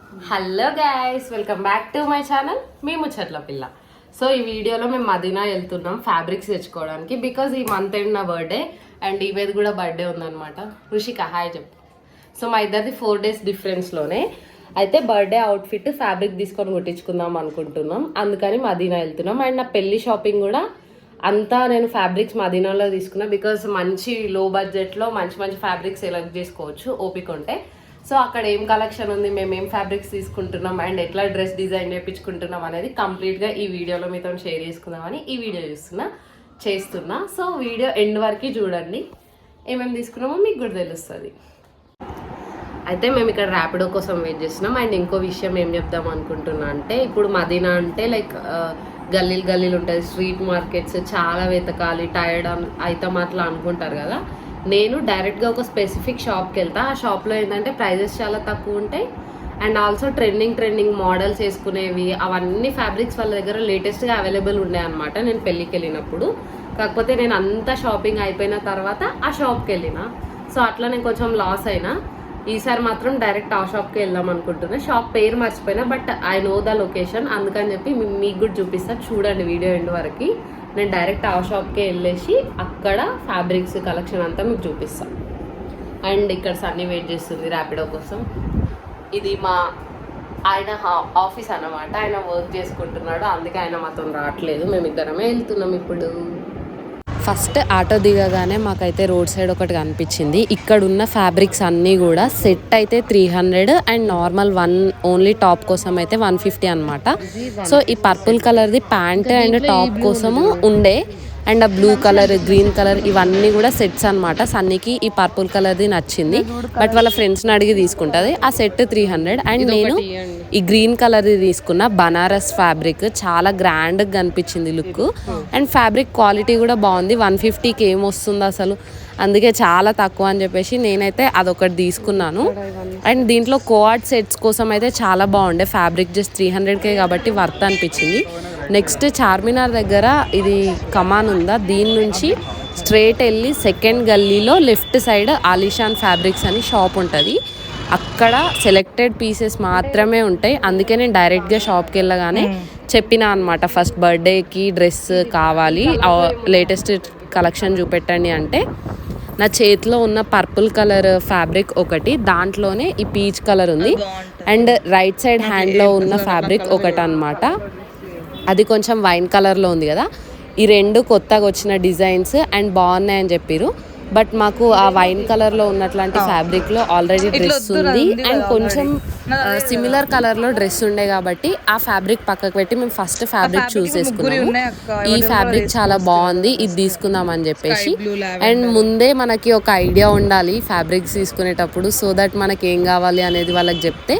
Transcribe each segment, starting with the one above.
Hello guys, welcome back to my channel మీ ముచ్చట్ల పిల్ల. సో ఈ వీడియోలో మేము మదీనా వెళ్తున్నాం ఫ్యాబ్రిక్స్ తెచ్చుకోవడానికి. బికాజ్ ఈ మంత్ ఎండ్ నా బర్త్డే అండ్ ఈవేది కూడా బర్త్డే ఉందన్నమాట. రుషిక హాయ్ చెప్పు. సో మా ఇద్దరిది 4 days డిఫరెన్స్లోనే అయితే బర్త్డే అవుట్ఫిట్ ఫ్యాబ్రిక్ తీసుకొని కుట్టించుకుందాం అనుకుంటున్నాం. అందుకని మదీనా వెళ్తున్నాం. అండ్ నా పెళ్లి షాపింగ్ కూడా అంతా నేను ఫ్యాబ్రిక్స్ మదీనాలో తీసుకున్నా. బికాజ్ మంచి లో బడ్జెట్లో మంచి మంచి ఫ్యాబ్రిక్స్ సెలెక్ట్ చేసుకోవచ్చు ఓపిక ఉంటే. సో అక్కడ ఏం కలెక్షన్ ఉంది, మేము ఏం ఫ్యాబ్రిక్స్ తీసుకుంటున్నాం అండ్ ఎట్లా డ్రెస్ డిజైన్ చేయించుకుంటున్నాం అనేది కంప్లీట్గా ఈ వీడియోలో మీతో షేర్ చేసుకుందామని ఈ వీడియో చేస్తున్నా. సో వీడియో ఎండ్ వరకు చూడండి, ఏమేమి తీసుకున్నామో మీకు కూడా తెలుస్తుంది. అయితే మేము ఇక్కడ ర్యాపిడో కోసం వెయిట్ చేస్తున్నాం. అండ్ ఇంకో విషయం ఏం చెప్దాం అనుకుంటున్నా అంటే, ఇప్పుడు మదీనా అంటే లైక్ గల్లీలు ఉంటుంది, స్ట్రీట్ మార్కెట్స్ చాలా వెతకాలి, టైర్డ్ అవుతాం అట్లా అనుకుంటారు కదా. నేను డైరెక్ట్గా ఒక స్పెసిఫిక్ షాప్కి వెళ్తా. ఆ షాప్లో ఏంటంటే ప్రైజెస్ చాలా తక్కువ ఉంటాయి. అండ్ ఆల్సో ట్రెండింగ్ మోడల్స్ వేసుకునేవి అవన్నీ ఫ్యాబ్రిక్స్ వాళ్ళ దగ్గర లేటెస్ట్గా అవైలబుల్ ఉన్నాయి అనమాట. నేను పెళ్ళికి వెళ్ళినప్పుడు, కాకపోతే నేను అంతా షాపింగ్ అయిపోయిన తర్వాత ఆ షాప్కి వెళ్ళిన. సో అట్లా నేను కొంచెం లాస్ అయినా. ఈసారి మాత్రం డైరెక్ట్ ఆ షాప్కి వెళ్దాం అనుకుంటున్నా. షాప్ పేరు మర్చిపోయినా, but I know the location. అందుకని చెప్పి మీకు కూడా చూపిస్తా, చూడండి వీడియో ఎండ్ వరకు. నేను డైరెక్ట్ ఆ షాప్కి వెళ్ళేసి అక్కడ ఫ్యాబ్రిక్స్ కలెక్షన్ అంతా మీకు చూపిస్తాను. అండ్ ఇక్కడ సన్నీ వెయిట్ చేస్తుంది ర్యాపిడో కోసం. ఇది ఆయన ఆఫీస్ అన్నమాట. ఆయన వర్క్ చేసుకుంటున్నాడు, అందుకే ఆయన మాతో రావట్లేదు. మేమిద్దరమే వెళ్తున్నాం ఇప్పుడు. ఫస్ట్ ఆటో దిగగానే మాకైతే రోడ్ సైడ్ ఒకటి కనిపించింది. ఇక్కడ ఉన్న ఫ్యాబ్రిక్స్ అన్నీ కూడా సెట్ అయితే 300 అండ్ నార్మల్ ఓన్లీ టాప్ కోసం అయితే 150 అనమాట. సో ఈ పర్పుల్ కలర్ది ప్యాంట్ అండ్ టాప్ కోసము ఉండే. అండ్ ఆ బ్లూ కలర్, గ్రీన్ కలర్ ఇవన్నీ కూడా సెట్స్ అనమాట. సన్నీకి ఈ పర్పుల్ కలర్ది నచ్చింది, బట్ వాళ్ళ ఫ్రెండ్స్ని అడిగి తీసుకుంటుంది. ఆ సెట్ 300. అండ్ నేను ఈ గ్రీన్ కలర్ది తీసుకున్న బనారస్ ఫ్యాబ్రిక్ చాలా గ్రాండ్గా కనిపించింది లుక్. అండ్ ఫ్యాబ్రిక్ క్వాలిటీ కూడా బాగుంది. 150కి ఏమొస్తుంది అసలు, అందుకే చాలా తక్కువ అని చెప్పేసి నేనైతే అదొకటి తీసుకున్నాను. అండ్ దీంట్లో కోఆర్డ్ సెట్స్ కోసం అయితే చాలా బాగుండే. ఫ్యాబ్రిక్ జస్ట్ 300K కాబట్టి వర్త్ అనిపించింది. నెక్స్ట్ చార్మినార్ దగ్గర ఇది కమాన్ ఉందా, దీని నుంచి స్ట్రేట్ వెళ్ళి సెకండ్ గల్లీలో లెఫ్ట్ సైడ్ ఆలిషాన్ ఫ్యాబ్రిక్స్ అని షాప్ ఉంటుంది. అక్కడ సెలెక్టెడ్ పీసెస్ మాత్రమే ఉంటాయి. అందుకే నేను డైరెక్ట్గా షాప్కి వెళ్ళగానే చెప్పిన అనమాట, ఫస్ట్ బర్త్డేకి డ్రెస్ కావాలి, లేటెస్ట్ కలెక్షన్ చూపెట్టండి అంటే. నా చేతిలో ఉన్న పర్పుల్ కలర్ ఫ్యాబ్రిక్ ఒకటి, దాంట్లోనే ఈ పీచ్ కలర్ ఉంది. అండ్ రైట్ సైడ్ హ్యాండ్లో ఉన్న ఫ్యాబ్రిక్ ఒకటి అనమాట, అది కొంచెం వైన్ కలర్లో ఉంది కదా. ఈ రెండు కొత్తగా వచ్చిన డిజైన్స్ అండ్ బాగున్నాయని చెప్పారు. బట్ మాకు ఆ వైన్ కలర్లో ఉన్నట్లాంటి ఫ్యాబ్రిక్లో ఆల్రెడీ డ్రెస్ ఉంది. అండ్ కొంచెం సిమిలర్ కలర్లో డ్రెస్ ఉండే కాబట్టి ఆ ఫ్యాబ్రిక్ పక్కకు పెట్టి మేము ఫస్ట్ ఫ్యాబ్రిక్ చూస్ చేసుకున్నాము. ఈ ఫ్యాబ్రిక్ చాలా బాగుంది, ఇది తీసుకుందాం అని చెప్పేసి. అండ్ ముందే మనకి ఒక ఐడియా ఉండాలి ఫ్యాబ్రిక్స్ తీసుకునేటప్పుడు, సో దట్ మనకి ఏం కావాలి అనేది వాళ్ళకి చెప్తే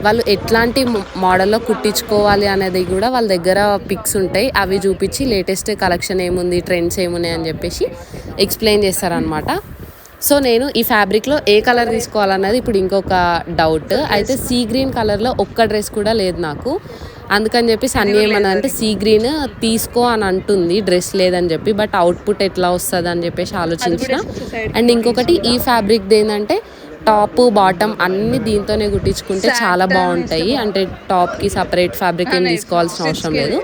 వాళ్ళు ఎట్లాంటి మోడల్లో కుట్టించుకోవాలి అనేది కూడా వాళ్ళ దగ్గర పిక్స్ ఉంటాయి. అవి చూపించి లేటెస్ట్ కలెక్షన్ ఏముంది, ట్రెండ్స్ ఏమున్నాయి అని చెప్పేసి ఎక్స్ప్లెయిన్ చేస్తారనమాట. సో నేను ఈ ఫ్యాబ్రిక్లో ఏ కలర్ తీసుకోవాలన్నది ఇప్పుడు ఇంకొక డౌట్. అయితే సీ గ్రీన్ కలర్లో ఒక్క డ్రెస్ కూడా లేదు నాకు. అందుకని చెప్పి సన్నీ ఏమన్నా అంటే సీ గ్రీన్ తీసుకో అని అంటుంది, డ్రెస్ లేదని చెప్పి. బట్ అవుట్పుట్ ఎట్లా వస్తుంది అని చెప్పేసి ఆలోచించిన. అండ్ ఇంకొకటి ఈ ఫ్యాబ్రిక్ది ఏంటంటే టాప్ బాటమ్ అన్నీ దీంతోనే కుట్టించుకుంటే చాలా బాగుంటాయి. అంటే టాప్కి సపరేట్ ఫ్యాబ్రిక్ ఏం తీసుకోవాల్సిన అవసరం లేదు.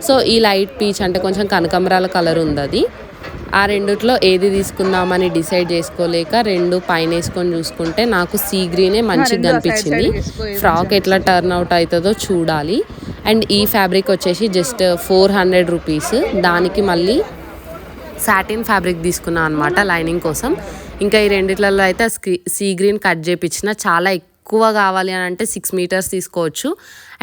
సో ఈ లైట్ పీచ్ అంటే కొంచెం కనకాంబరాల కలర్ ఉంది, అది. ఆ రెండిట్లో ఏది తీసుకుందామని డిసైడ్ చేసుకోలేక రెండు పైన వేసుకొని చూసుకుంటే నాకు సీ గ్రీనే మంచిగా కనిపించింది. ఫ్రాక్ ఎట్లా టర్న్ అవుట్ అవుతుందో చూడాలి. అండ్ ఈ ఫ్యాబ్రిక్ వచ్చేసి జస్ట్ 400 రూపీస్. దానికి మళ్ళీ సాటిన్ ఫ్యాబ్రిక్ తీసుకున్నాను అనమాట లైనింగ్ కోసం. ఇంకా ఈ రెండిట్లలో అయితే సీ గ్రీన్ కట్ చేయించిన. చాలా ఎక్కువ కావాలి అని అంటే 6 meters తీసుకోవచ్చు.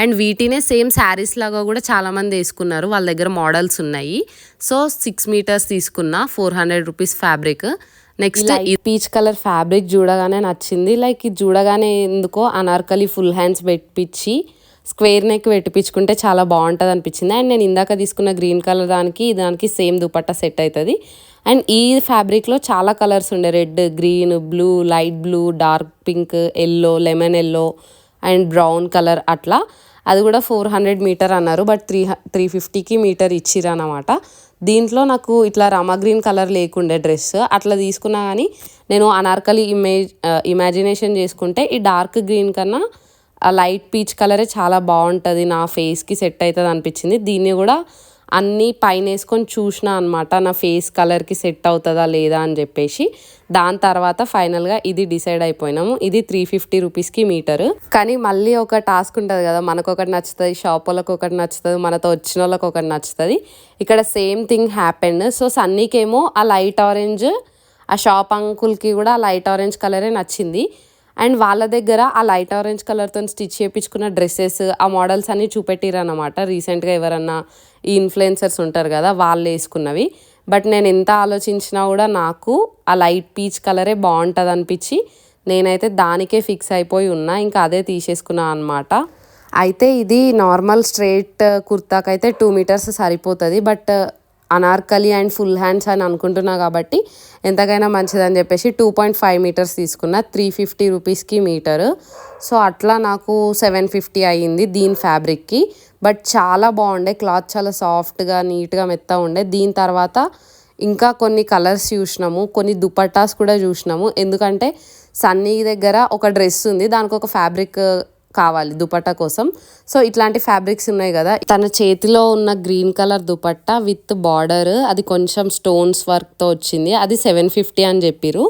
అండ్ వీటినే సేమ్ శారీస్ లాగా కూడా చాలామంది వేసుకున్నారు, వాళ్ళ దగ్గర మోడల్స్ ఉన్నాయి. సో 6 meters తీసుకున్నా, 400 రూపీస్ ఫ్యాబ్రిక్. నెక్స్ట్ ఈ పీచ్ కలర్ ఫ్యాబ్రిక్ చూడగానే నచ్చింది. లైక్ ఇది చూడగానే ఎందుకో అనార్కలి ఫుల్ హ్యాండ్స్ పెట్టించి స్క్వేర్ నెక్ పెట్టించుకుంటే చాలా బాగుంటుంది అనిపించింది. అండ్ నేను ఇందాక తీసుకున్న గ్రీన్ కలర్ దానికి సేమ్ దుపట్టా సెట్ అవుతుంది. అండ్ ఈ ఫ్యాబ్రిక్లో చాలా కలర్స్ ఉండే, red, green, blue, light blue, dark pink, yellow, lemon yellow and brown colour అట్లా. అది కూడా 400 మీటర్ అన్నారు, బట్ 350కి మీటర్ ఇచ్చిర్రు అన్నమాట. దీంట్లో నాకు ఇట్లా రామా గ్రీన్ కలర్ లేకుండే డ్రెస్, అట్లా తీసుకున్నా కానీ నేను అనార్కలి ఇమాజినేషన్ చేసుకుంటే ఈ డార్క్ గ్రీన్ కన్నా ఆ లైట్ పీచ్ కలరే చాలా బాగుంటుంది, నా ఫేస్కి సెట్ అవుతుంది అనిపించింది. దీన్ని కూడా అన్నీ పైన వేసుకొని చూసిన అనమాట, నా ఫేస్ కలర్కి సెట్ అవుతుందా లేదా అని చెప్పేసి. దాని తర్వాత ఫైనల్గా ఇది డిసైడ్ అయిపోయినాము. ఇది 350 రూపీస్కి మీటరు. కానీ మళ్ళీ ఒక టాస్క్ ఉంటుంది కదా, మనకు ఒకటి నచ్చుతుంది, షాప్ వాళ్ళకి ఒకటి నచ్చుతుంది, మనతో వచ్చిన వాళ్ళకి ఒకటి నచ్చుతుంది. ఇక్కడ సేమ్ థింగ్ హ్యాపెండ్. సో సన్నీకేమో ఆ లైట్ ఆరెంజ్, ఆ షాప్ అంకుల్కి కూడా ఆ లైట్ ఆరెంజ్ కలరే నచ్చింది. అండ్ వాళ్ళ దగ్గర ఆ లైట్ ఆరెంజ్ కలర్తో స్టిచ్ చేయించుకున్న డ్రెస్సెస్, ఆ మోడల్స్ అన్నీ చూపెట్టిరన్నమాట. రీసెంట్గా ఎవరన్నా ఈ ఇన్ఫ్లుయెన్సర్స్ ఉంటారు కదా, వాళ్ళు వేసుకున్నవి. బట్ నేను ఎంత ఆలోచించినా కూడా నాకు ఆ లైట్ పీచ్ కలరే బాగుంటుంది అనిపించి నేనైతే దానికే ఫిక్స్ అయిపోయి ఉన్నా. ఇంకా అదే తీసేసుకున్నా అనమాట. అయితే ఇది నార్మల్ స్ట్రైట్ కుర్తాకైతే 2 మీటర్స్ సరిపోతుంది. But Anarkali and full hands అని అనుకుంటున్నా కాబట్టి ఎంతకైనా మంచిదని చెప్పేసి 2.5 మీటర్స్ తీసుకున్నా, 350 రూపీస్కి మీటరు. సో అట్లా నాకు 750 అయ్యింది దీని ఫ్యాబ్రిక్కి. బట్ చాలా బాగుండే క్లాత్, చాలా సాఫ్ట్గా నీట్గా మెత్తగా ఉండే. దీని తర్వాత ఇంకా కొన్ని కలర్స్ చూసినాము, కొన్ని దుపట్టాస్ కూడా చూసినాము. ఎందుకంటే సన్నీ దగ్గర ఒక డ్రెస్ ఉంది, దానికి ఒక ఫ్యాబ్రిక్ కావాలి దుపట్టా కోసం. సో ఇట్లాంటి ఫ్యాబ్రిక్స్ ఉన్నాయి కదా, తన చేతిలో ఉన్న green colour dupatta with border, అది కొంచెం స్టోన్స్ వర్క్తో వచ్చింది. అది 750 అని చెప్పిరు.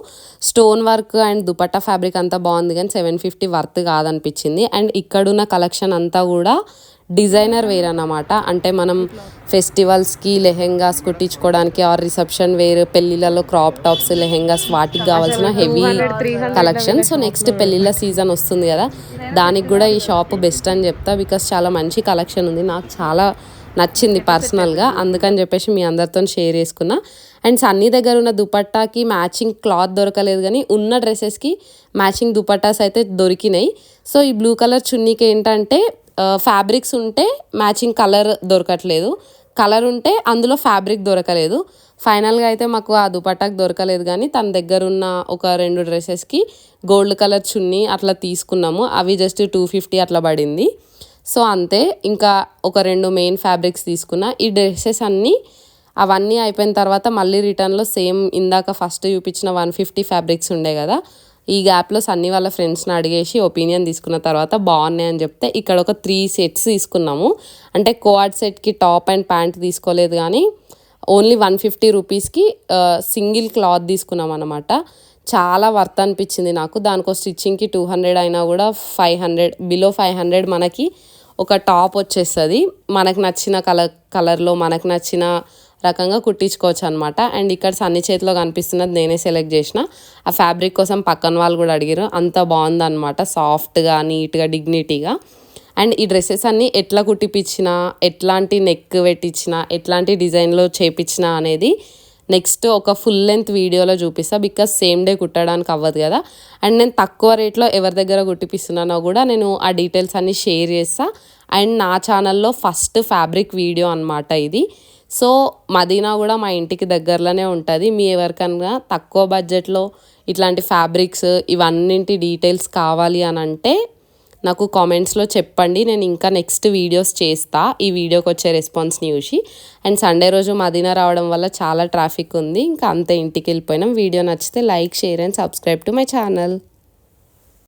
Stone work and dupatta fabric అంతా బాగుంది కానీ 750 వర్త్ కాదనిపించింది. అండ్ ఇక్కడున్న కలెక్షన్ అంతా కూడా డిజైనర్ వేర్ అన్నమాట. అంటే మనం ఫెస్టివల్స్కి లెహెంగాస్ కుట్టించుకోవడానికి, ఆర్ రిసెప్షన్ వేర్, పెళ్ళిళ్ళలో క్రాప్ టాప్స్, లెహెంగాస్, వాటికి కావాల్సిన హెవీ కలెక్షన్. సో నెక్స్ట్ పెళ్ళిళ్ళ సీజన్ వస్తుంది కదా, దానికి కూడా ఈ షాప్ బెస్ట్ అని చెప్తా. బికాస్ చాలా మంచి కలెక్షన్ ఉంది, నాకు చాలా నచ్చింది పర్సనల్గా, అందుకని చెప్పేసి మీ అందరితో షేర్ చేసుకున్నా. అండ్ సన్నీ దగ్గర ఉన్న దుపట్టాకి మ్యాచింగ్ క్లాత్ దొరకలేదు కానీ ఉన్న డ్రెస్సెస్కి మ్యాచింగ్ దుపట్టాస్ అయితే దొరికినాయి. సో ఈ బ్లూ కలర్ చున్నీకి ఏంటంటే ఫ్యాబ్రిక్స్ ఉంటే మ్యాచింగ్ కలర్ దొరకట్లేదు, కలర్ ఉంటే అందులో ఫ్యాబ్రిక్ దొరకలేదు. ఫైనల్గా అయితే మాకు ఆ దుపట్టాకు దొరకలేదు కానీ తన దగ్గర ఉన్న ఒక 2 డ్రెస్సెస్కి గోల్డ్ కలర్ చున్నీ అట్లా తీసుకున్నాము. అవి జస్ట్ 250 అట్లా పడింది. సో అంతే. ఇంకా ఒక 2 మెయిన్ ఫ్యాబ్రిక్స్ తీసుకున్నా. ఈ డ్రెస్సెస్ అవన్నీ అయిపోయిన తర్వాత మళ్ళీ రిటర్న్లో సేమ్ ఇందాక ఫస్ట్ చూపించిన 150 ఫ్యాబ్రిక్స్ ఉండే కదా, ఈ గ్యాప్లో సన్నీ వాళ్ళ ఫ్రెండ్స్ని అడిగేసి ఒపీనియన్ తీసుకున్న తర్వాత బాగున్నాయి అని చెప్తే ఇక్కడ ఒక 3 సెట్స్ తీసుకున్నాము. అంటే కోఆర్డ్ సెట్కి టాప్ అండ్ ప్యాంట్ తీసుకోలేదు కానీ ఓన్లీ 150 రూపీస్కి సింగిల్ క్లాత్ తీసుకున్నాం అనమాట. చాలా వర్త్ అనిపించింది నాకు. దానికో స్టిచ్చింగ్కి 200 అయినా కూడా 500, బిలో 500 మనకి ఒక టాప్ వచ్చేస్తుంది. మనకు నచ్చిన కలర్లో మనకు నచ్చిన రకంగా కుట్టించుకోవచ్చు అనమాట. అండ్ ఇక్కడ సన్నీ చేతిలో కనిపిస్తున్నది నేనే సెలెక్ట్ చేసిన. ఆ ఫ్యాబ్రిక్ కోసం పక్కన వాళ్ళు కూడా అడిగారు. అంత బాగుందన్నమాట, సాఫ్ట్గా, నీట్గా, డిగ్నిటీగా. అండ్ ఈ డ్రెస్సెస్ అన్నీ ఎట్లా కుట్టిపించినా, ఎట్లాంటి నెక్ పెట్టించినా, ఎట్లాంటి డిజైన్లో చేపించినా అనేది నెక్స్ట్ ఒక ఫుల్ లెంత్ వీడియోలో చూపిస్తా. బికాస్ సేమ్ డే కుట్టడానికి అవ్వదు కదా. అండ్ నేను తక్కువ రేట్లో ఎవరి దగ్గర కుట్టిపిస్తున్నానో కూడా నేను ఆ డీటెయిల్స్ అన్నీ షేర్ చేస్తా. అండ్ నా ఛానల్లో ఫస్ట్ ఫ్యాబ్రిక్ వీడియో అనమాట ఇది. సో మదీనా కూడా మా ఇంటికి దగ్గరలోనే ఉంటుంది. మీ ఎవరికన్నా తక్కువ బడ్జెట్లో ఇట్లాంటి ఫ్యాబ్రిక్స్ ఇవన్నింటి డీటెయిల్స్ కావాలి అని అంటే నాకు కామెంట్స్లో చెప్పండి, నేను ఇంకా నెక్స్ట్ వీడియోస్ చేస్తా ఈ వీడియోకి వచ్చే రెస్పాన్స్ని చూసి. అండ్ సండే రోజు మదీనా రావడం వల్ల చాలా ట్రాఫిక్ ఉంది, ఇంకా అంతే ఇంటికి వెళ్ళిపోయినాం. వీడియో నచ్చితే like, share and subscribe to my channel.